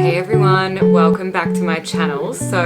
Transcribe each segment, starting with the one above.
Hey everyone, welcome back to my channel. So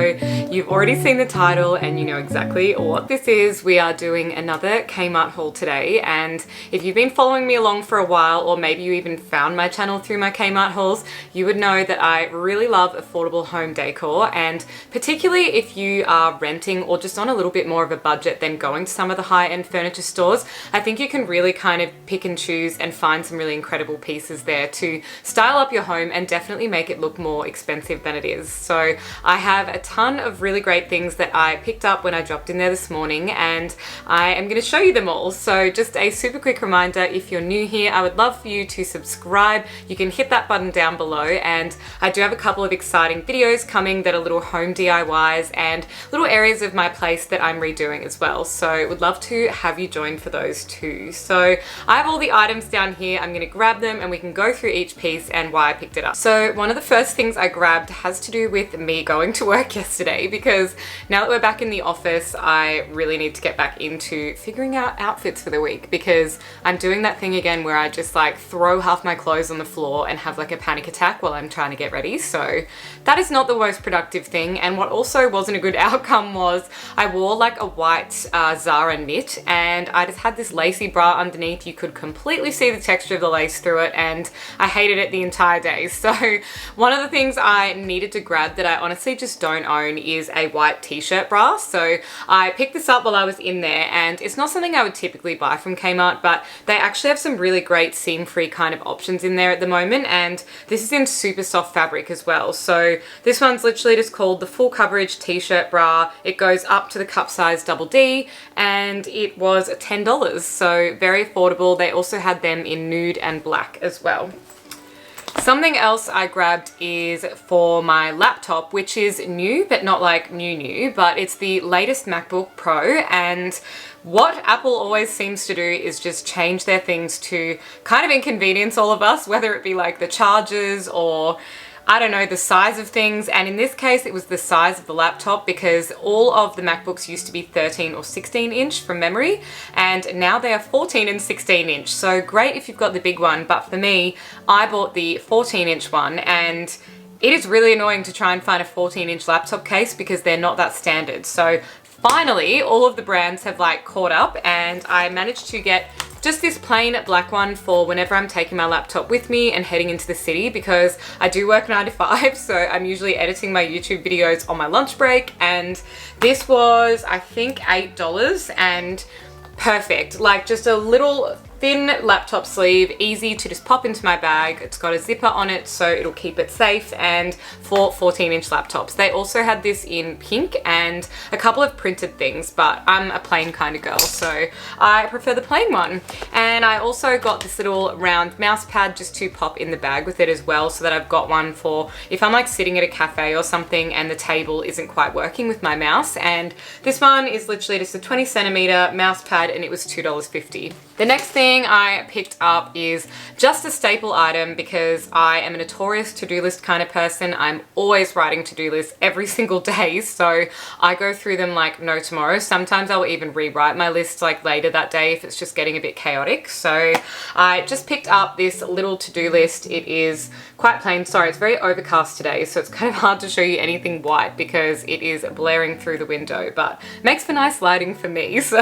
you've already seen the title and you know exactly what this is. We are doing another Kmart haul today, and if you've been following me along for a while, or maybe you even found my channel through my Kmart hauls, you would know that I really love affordable home decor, and particularly if you are renting or just on a little bit more of a budget than going to some of the high-end furniture stores, I think you can really kind of pick and choose and find some really incredible pieces there to style up your home and definitely make it look more expensive than it is. So I have a ton of really great things that I picked up when I dropped in there this morning, and I am going to show you them all. So just a super quick reminder, if you're new here, I would love for you to subscribe. You can hit that button down below, and I do have a couple of exciting videos coming that are little home DIYs and little areas of my place that I'm redoing as well. So would love to have you join for those too. So I have all the items down here. I'm going to grab them and we can go through each piece and why I picked it up. So one of the first things I grabbed has to do with me going to work yesterday, because now that we're back in the office, I really need to get back into figuring out outfits for the week, because I'm doing that thing again where I just like throw half my clothes on the floor and have like a panic attack while I'm trying to get ready. So that is not the most productive thing. And what also wasn't a good outcome was I wore like a white Zara knit, and I just had this lacy bra underneath. You could completely see the texture of the lace through it, and I hated it the entire day. So one of the things I needed to grab that I honestly just don't own is a white t-shirt bra. So I picked this up while I was in there, and it's not something I would typically buy from Kmart, but they actually have some really great seam-free kind of options in there at the moment, and this is in super soft fabric as well. So this one's literally just called the full coverage t-shirt bra. It goes up to the cup size double D, and it was $10, so very affordable. They also had them in nude and black as well. Something else I grabbed is for my laptop, which is new, but not like new, but it's the latest MacBook Pro. And what Apple always seems to do is just change their things to kind of inconvenience all of us, whether it be like the chargers or I don't know, the size of things. And in this case, it was the size of the laptop, because all of the MacBooks used to be 13 or 16 inch from memory, and now they are 14 and 16 inch. So great if you've got the big one, but for me, I bought the 14 inch one, and it is really annoying to try and find a 14 inch laptop case because they're not that standard. So finally, all of the brands have like caught up, and I managed to get just this plain black one for whenever I'm taking my laptop with me and heading into the city, because I do work 9 to 5, so I'm usually editing my YouTube videos on my lunch break, and this was, I think, $8 and perfect. Like just a little thin laptop sleeve, easy to just pop into my bag. It's got a zipper on it, so it'll keep it safe, and for 14-inch laptops. They also had this in pink and a couple of printed things, but I'm a plain kind of girl, so I prefer the plain one. And I also got this little round mouse pad just to pop in the bag with it as well, so that I've got one for if I'm like sitting at a cafe or something and the table isn't quite working with my mouse. And this one is literally just a 20 centimeter mouse pad, and it was $2.50. The next thing I picked up is just a staple item, because I am a notorious to-do list kind of person. I'm always writing to-do lists every single day, so I go through them like no tomorrow. Sometimes I'll even rewrite my list like later that day if it's just getting a bit chaotic. So I just picked up this little to-do list. It is quite plain. Sorry, it's very overcast today, so it's kind of hard to show you anything white because it is blaring through the window, but makes for nice lighting for me. So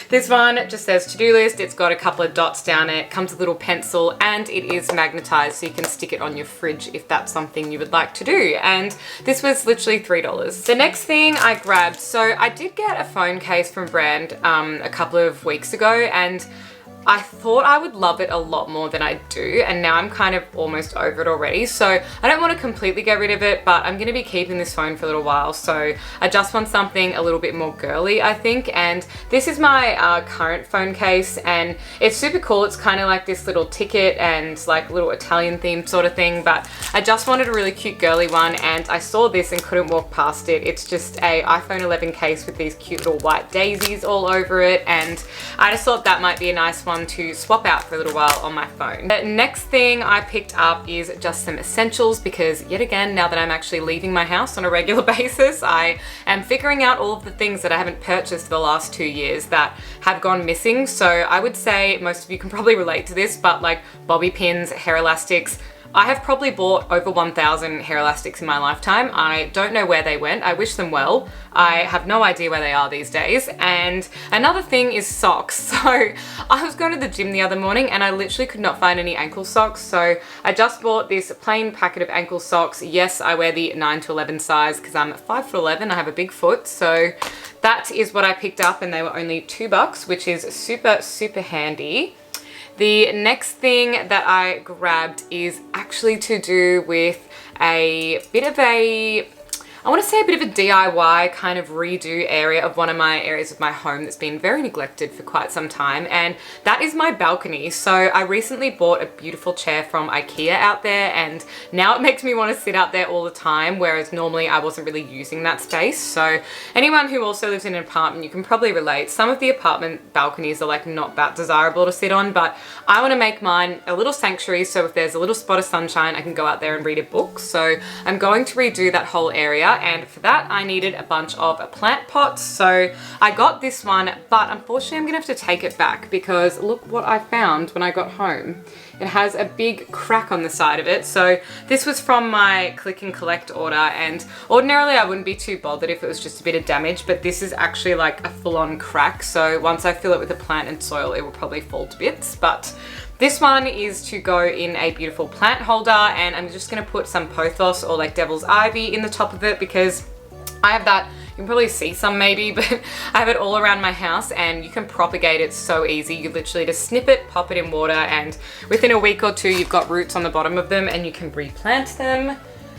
this one just says to-do list. It's got a couple of dots down it, comes with a little pencil, and it is magnetized, so you can stick it on your fridge if that's something you would like to do. And this was literally $3. The next thing I grabbed, so I did get a phone case from Brand a couple of weeks ago, and I thought I would love it a lot more than I do, and now I'm kind of almost over it already. So I don't want to completely get rid of it, but I'm going to be keeping this phone for a little while. So I just want something a little bit more girly, I think. And this is my current phone case, and it's super cool. It's kind of like this little ticket and like little Italian themed sort of thing, but I just wanted a really cute girly one, and I saw this and couldn't walk past it. It's just a iPhone 11 case with these cute little white daisies all over it, and I just thought that might be a nice one to swap out for a little while on my phone. The next thing I picked up is just some essentials, because yet again, now that I'm actually leaving my house on a regular basis, I am figuring out all of the things that I haven't purchased for the last 2 years that have gone missing. So I would say most of you can probably relate to this, but like bobby pins, hair elastics, I have probably bought over 1,000 hair elastics in my lifetime. I don't know where they went. I wish them well. I have no idea where they are these days. And another thing is socks. So I was going to the gym the other morning and I literally could not find any ankle socks. So I just bought this plain packet of ankle socks. Yes, I wear the 9 to 11 size because I'm 5'11". I have a big foot. So that is what I picked up and they were only $2, which is super, super handy. The next thing that I grabbed is actually to do with a bit of a, I want to say a bit of a DIY kind of redo area of one of my areas of my home that's been very neglected for quite some time, and that is my balcony. So I recently bought a beautiful chair from IKEA out there, and now it makes me want to sit out there all the time, whereas normally I wasn't really using that space. So anyone who also lives in an apartment, you can probably relate. Some of the apartment balconies are like not that desirable to sit on, but I want to make mine a little sanctuary, so if there's a little spot of sunshine, I can go out there and read a book. So I'm going to redo that whole area, and for that I needed a bunch of plant pots. So I got this one, but unfortunately I'm gonna have to take it back because look what I found when I got home. It has a big crack on the side of it. So this was from my click and collect order, and ordinarily I wouldn't be too bothered if it was just a bit of damage, but this is actually like a full-on crack. So once I fill it with the plant and soil, it will probably fall to bits. But this one is to go in a beautiful plant holder, and I'm just gonna put some pothos or like devil's ivy in the top of it because I have that. You can probably see some maybe, but I have it all around my house and you can propagate it so easy. You literally just snip it, pop it in water, and within a week or two you've got roots on the bottom of them and you can replant them.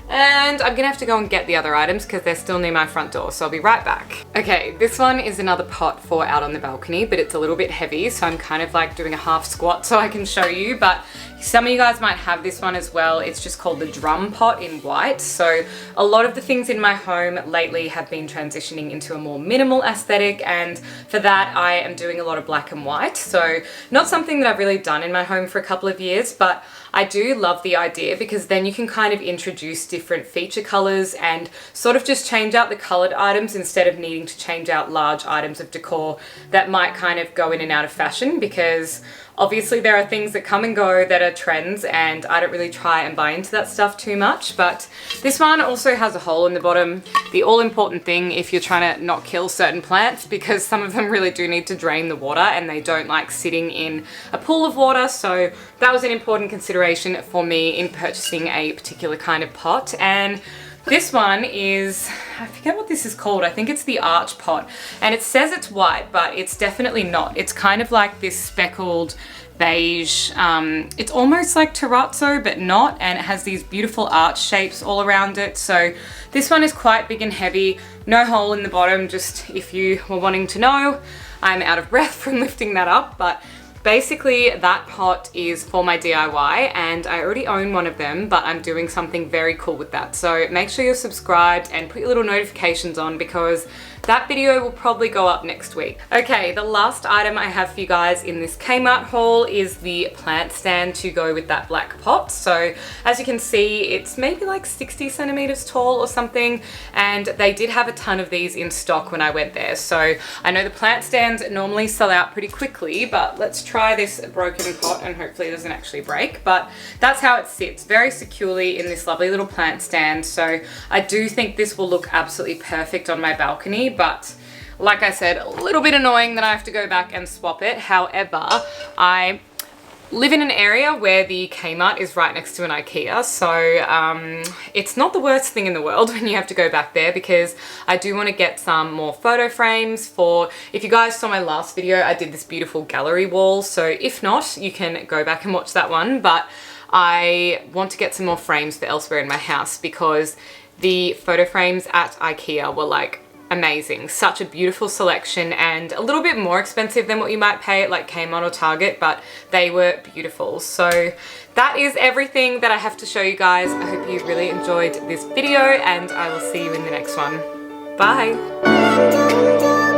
And I'm gonna have to go and get the other items because they're still near my front door, so I'll be right back. Okay, this one is another pot for out on the balcony, but it's a little bit heavy, so I'm kind of like doing a half squat so I can show you, but some of you guys might have this one as well. It's just called the drum pot in white. So a lot of the things in my home lately have been transitioning into a more minimal aesthetic, and for that I am doing a lot of black and white. So not something that I've really done in my home for a couple of years, but I do love the idea because then you can kind of introduce different feature colors and sort of just change out the colored items instead of needing to change out large items of decor that might kind of go in and out of fashion, because obviously there are things that come and go that are trends and I don't really try and buy into that stuff too much. But this one also has a hole in the bottom. The all important thing if you're trying to not kill certain plants, because some of them really do need to drain the water and they don't like sitting in a pool of water. So that was an important consideration for me in purchasing a particular kind of pot. And this one is, I forget what this is called. I think it's the arch pot, and it says it's white, but it's definitely not. It's kind of like this speckled beige. It's almost like terrazzo, but not, and it has these beautiful arch shapes all around it. So this one is quite big and heavy. No hole in the bottom, just if you were wanting to know. I'm out of breath from lifting that up, but basically that pot is for my DIY and I already own one of them, but I'm doing something very cool with that. So make sure you're subscribed and put your little notifications on because that video will probably go up next week. Okay, the last item I have for you guys in this Kmart haul is the plant stand to go with that black pot. So as you can see, it's maybe like 60 centimeters tall or something, and they did have a ton of these in stock when I went there. So I know the plant stands normally sell out pretty quickly, but let's try this broken pot and hopefully it doesn't actually break. But that's how it sits, very securely in this lovely little plant stand. So I do think this will look absolutely perfect on my balcony, but like I said, a little bit annoying that I have to go back and swap it. However, I live in an area where the Kmart is right next to an IKEA, so it's not the worst thing in the world when you have to go back there, because I do want to get some more photo frames for, if you guys saw my last video, I did this beautiful gallery wall, so if not, you can go back and watch that one, but I want to get some more frames for elsewhere in my house because the photo frames at IKEA were like amazing. Such a beautiful selection and a little bit more expensive than what you might pay at like Kmart or Target, but they were beautiful. So that is everything that I have to show you guys. I hope you really enjoyed this video and I will see you in the next one. Bye.